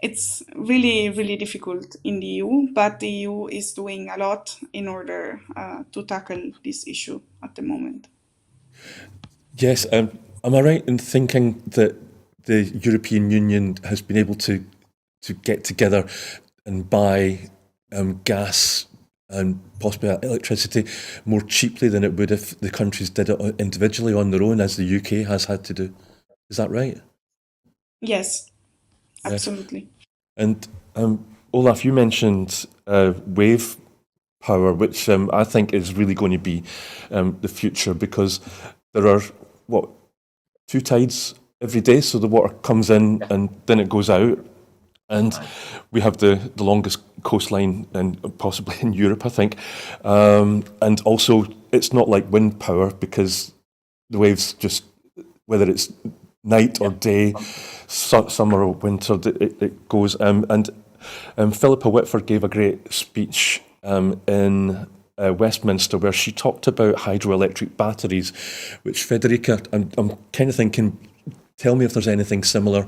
it's really, really difficult in the EU, but the EU is doing a lot in order to tackle this issue at the moment. Yes, am I right in thinking that the European Union has been able to get together and buy gas and possibly electricity more cheaply than it would if the countries did it individually on their own, as the UK has had to do? Is that right? Yes, Yes. absolutely. And Olaf, you mentioned wave power, which I think is really going to be the future, because there are, what, two tides every day, so the water comes in and then it goes out. And we have the longest coastline possibly in Europe, I think. And also, it's not like wind power, because the waves just, whether it's night or day, summer or winter, it goes. And Philippa Whitford gave a great speech in Westminster, where she talked about hydroelectric batteries, which, Federica, I'm kind of thinking, tell me if there's anything similar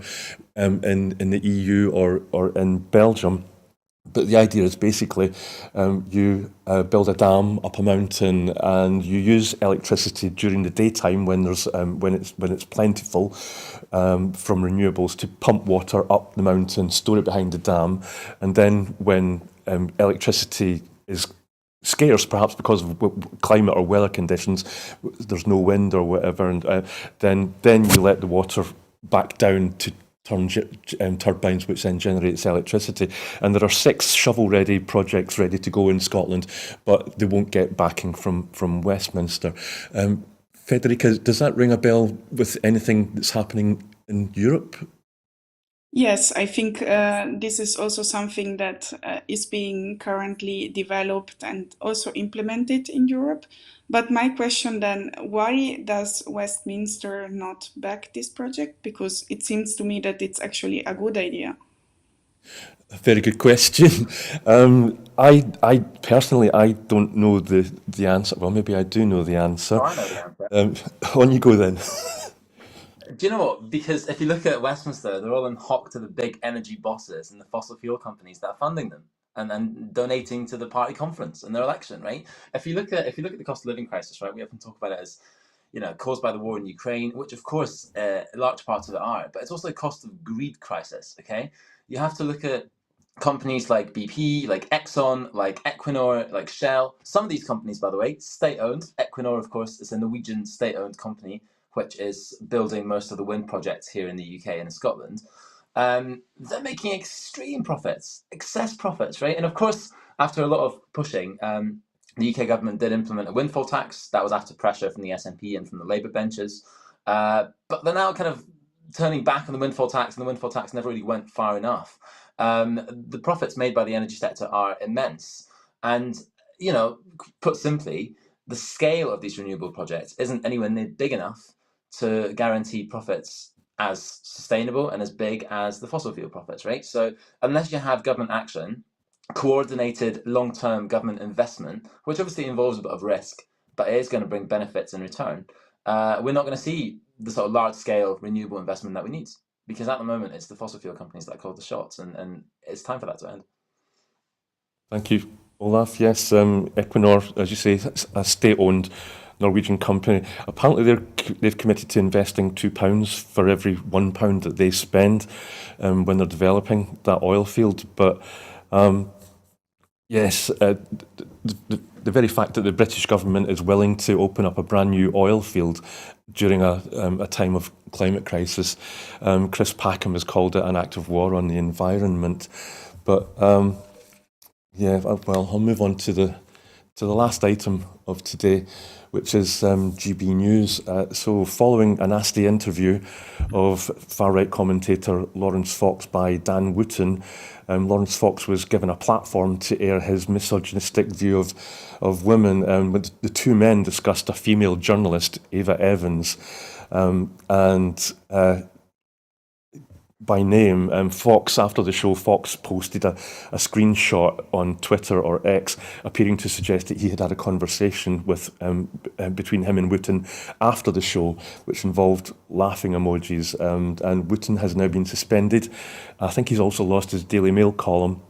in the EU or in Belgium. But the idea is basically you build a dam up a mountain, and you use electricity during the daytime when there's when it's plentiful from renewables to pump water up the mountain, store it behind the dam, and then when electricity is scarce, perhaps because of climate or weather conditions, there's no wind or whatever, and then you let the water back down to turn turbines, which then generates electricity. And there are 6 shovel-ready projects ready to go in Scotland, but they won't get backing from Westminster. Federica, does that ring a bell with anything that's happening in Europe? Yes, I think this is also something that is being currently developed and also implemented in Europe. But my question then, why does Westminster not back this project? Because it seems to me that it's actually a good idea. A very good question. I personally, I don't know the answer. Well, maybe I do know the answer. Oh, I know the answer. On you go then. Do you know what? Because if you look at Westminster, they're all in hock to the big energy bosses and the fossil fuel companies that are funding them and donating to the party conference and their election, right? If you look at the cost of living crisis, right, we often talk about it as, you know, caused by the war in Ukraine, which of course large parts of it are, but it's also a cost of greed crisis. Okay, you have to look at companies like BP, like Exxon, like Equinor, like Shell. Some of these companies, by the way, state-owned. Equinor, of course, is a Norwegian state-owned company, which is building most of the wind projects here in the UK and in Scotland. They're making extreme profits, excess profits, right? And of course, after a lot of pushing, the UK government did implement a windfall tax. That was after pressure from the SNP and from the Labour benches. But they're now kind of turning back on the windfall tax, and the windfall tax never really went far enough. The profits made by the energy sector are immense. And, you know, put simply, the scale of these renewable projects isn't anywhere near big enough to guarantee profits as sustainable and as big as the fossil fuel profits, right? So unless you have government action, coordinated long-term government investment, which obviously involves a bit of risk, but it is going to bring benefits in return, we're not going to see the sort of large-scale renewable investment that we need. Because at the moment, it's the fossil fuel companies that call the shots, and it's time for that to end. Thank you, Olaf. Yes, Equinor, as you say, a state-owned Norwegian company. Apparently, they've committed to investing £2 for every £1 that they spend when they're developing that oil field. But yes, the very fact that the British government is willing to open up a brand new oil field during a time of climate crisis. Chris Packham has called it an act of war on the environment. But yeah, well, I'll move on to the last item of today, which is GB News. So following a nasty interview of far-right commentator Lawrence Fox by Dan Wootton, Lawrence Fox was given a platform to air his misogynistic view of women. The two men discussed a female journalist, Ava Evans, and by name. Fox, after the show, Fox posted a screenshot on Twitter or X appearing to suggest that he had a conversation with between him and Wootton after the show, which involved laughing emojis. And Wootton has now been suspended. I think he's also lost his Daily Mail column.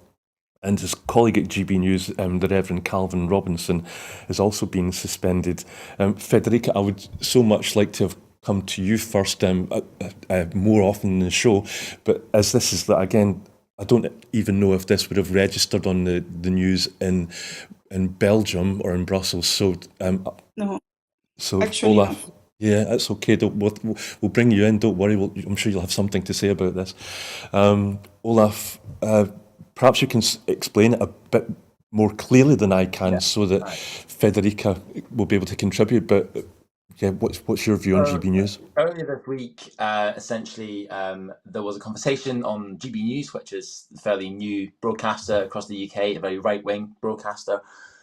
And his colleague at GB News, the Reverend Calvin Robinson, is also being suspended. Federica, I would so much like to have come to you first more often in the show, but as this is that, again, I don't even know if this would have registered on the news in Belgium or in Brussels. So No, so actually Olaf, not. yeah, that's okay. We'll bring you in. Don't worry. I'm sure you'll have something to say about this. Olaf, perhaps you can explain it a bit more clearly than I can, so that Federica will be able to contribute. But yeah, what's your view on GB News? Earlier this week, essentially, there was a conversation on GB News, which is a fairly new broadcaster across the UK, a very right-wing broadcaster,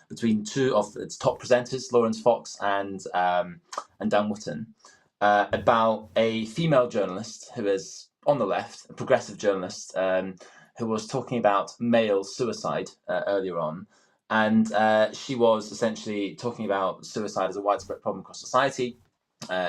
between two of its top presenters, Lawrence Fox and Dan Wootton, about a female journalist who is on the left, a progressive journalist, who was talking about male suicide earlier on. And she was essentially talking about suicide as a widespread problem across society.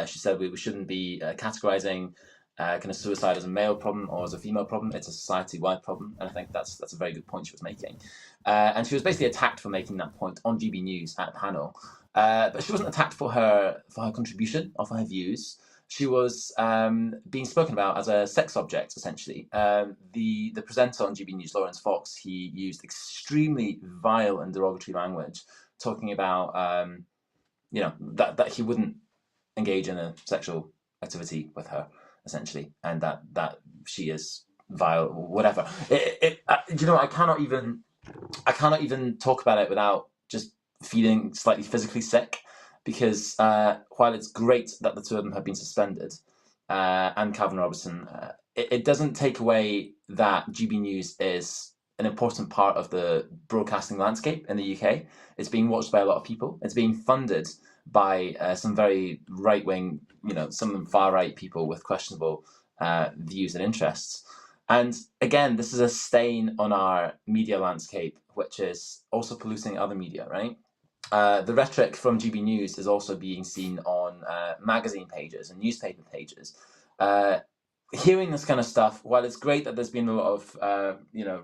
She said we shouldn't be categorizing kind of suicide as a male problem or as a female problem. It's a society-wide problem, and I think that's a very good point she was making. And she was basically attacked for making that point on GB News at a panel. But she wasn't attacked for her contribution or for her views. She was being spoken about as a sex object, essentially. The presenter on GB News, Lawrence Fox, he used extremely vile and derogatory language, talking about that he wouldn't engage in a sexual activity with her, essentially, and that she is vile, whatever. I cannot even talk about it without just feeling slightly physically sick, because while it's great that the two of them have been suspended, and Calvin Robertson, it doesn't take away that GB News is an important part of the broadcasting landscape in the UK. It's being watched by a lot of people. It's being funded by some very right-wing, some of them far-right people with questionable views and interests. And again, this is a stain on our media landscape, which is also polluting other media, right? The rhetoric from GB News is also being seen on magazine pages and newspaper pages. Hearing this kind of stuff, while it's great that there's been a lot of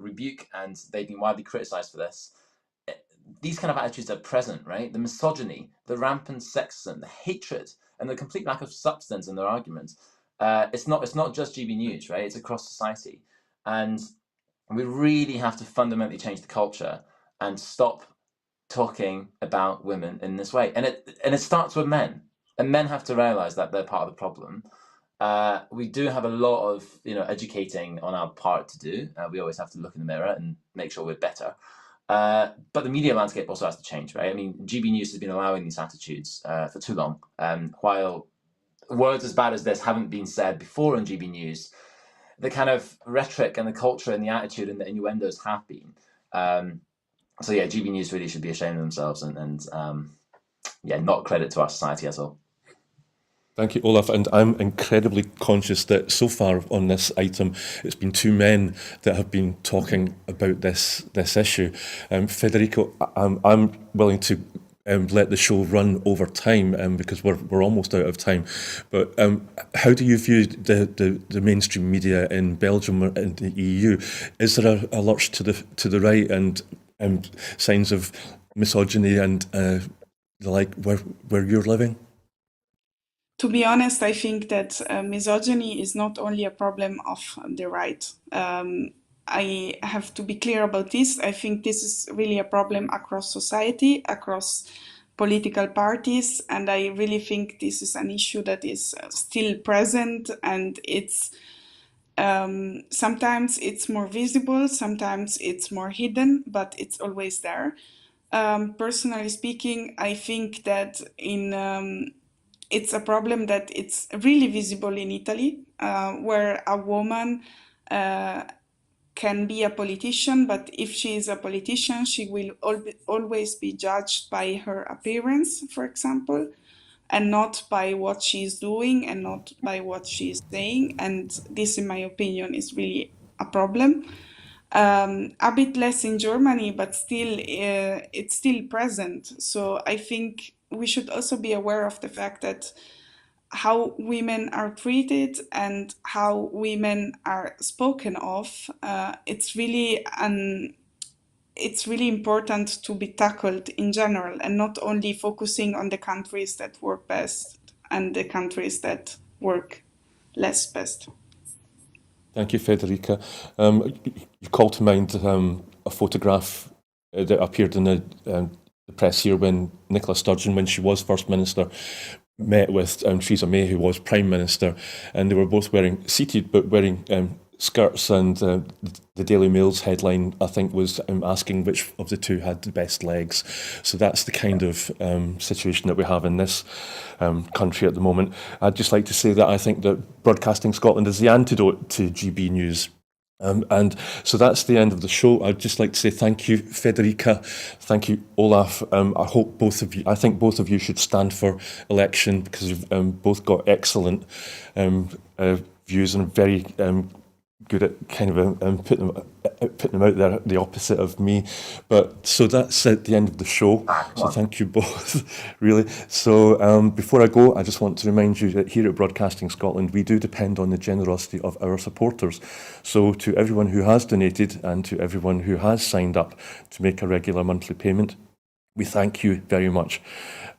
rebuke and they've been widely criticised for this, these kind of attitudes are present, right? The misogyny, the rampant sexism, the hatred, and the complete lack of substance in their arguments. It's not just GB News, right? It's across society, and we really have to fundamentally change the culture and stop talking about women in this way. And it starts with men, and men have to realise that they're part of the problem. We do have a lot of educating on our part to do. We always have to look in the mirror and make sure we're better. But the media landscape also has to change, right? I mean, GB News has been allowing these attitudes for too long. While words as bad as this haven't been said before on GB News, the kind of rhetoric and the culture and the attitude and the innuendos have been. So yeah, GB News really should be ashamed of themselves and not credit to our society at all. Thank you, Olaf. And I'm incredibly conscious that so far on this item, it's been two men that have been talking about this issue. Federico, I'm willing to let the show run over time because we're almost out of time. But how do you view the mainstream media in Belgium or in the EU? Is there a lurch to the right and signs of misogyny and the like where you're living? To be honest, I think that misogyny is not only a problem of the right. I have to be clear about this. I think this is really a problem across society, across political parties, and I really think this is an issue that is still present, and it's sometimes it's more visible, sometimes it's more hidden, but it's always there. Personally speaking, I think that it's a problem that it's really visible in Italy, where a woman can be a politician, but if she is a politician, she will always be judged by her appearance, for example, and not by what she's doing and not by what she's saying. And this, in my opinion, is really a problem. A bit less in Germany, but still, it's still present. So I think we should also be aware of the fact that how women are treated and how women are spoken of, it's really important to be tackled in general and not only focusing on the countries that work best and the countries that work less best. Thank you, Federica. You call to mind a photograph that appeared in the press here when Nicola Sturgeon, when she was First Minister, met with Theresa May, who was Prime Minister, and they were both seated but wearing skirts, and the Daily Mail's headline, I think, was asking which of the two had the best legs. So that's the kind of situation that we have in this country at the moment. I'd just like to say that I think that Broadcasting Scotland is the antidote to GB News. And so that's the end of the show. I'd just like to say thank you, Federica. Thank you, Olaf. I think both of you should stand for election because you've both got excellent views and very good at kind of putting them out there, the opposite of me. But so that's at the end of the show. So thank you both, really. So before I go, I just want to remind you that here at Broadcasting Scotland, we do depend on the generosity of our supporters. So to everyone who has donated and to everyone who has signed up to make a regular monthly payment, we thank you very much.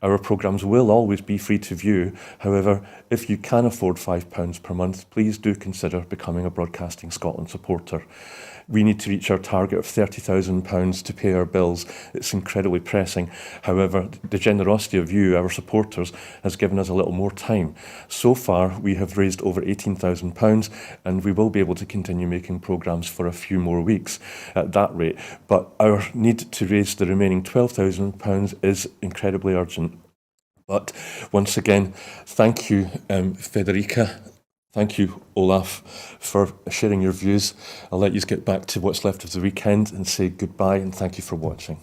Our programmes will always be free to view. However, if you can afford £5 per month, please do consider becoming a Broadcasting Scotland supporter. We need to reach our target of £30,000 to pay our bills. It's incredibly pressing. However, the generosity of you, our supporters, has given us a little more time. So far, we have raised over £18,000 and we will be able to continue making programmes for a few more weeks at that rate. But our need to raise the remaining £12,000 is incredibly urgent. But once again, thank you, Federica. Thank you, Olaf, for sharing your views. I'll let you get back to what's left of the weekend and say goodbye and thank you for watching.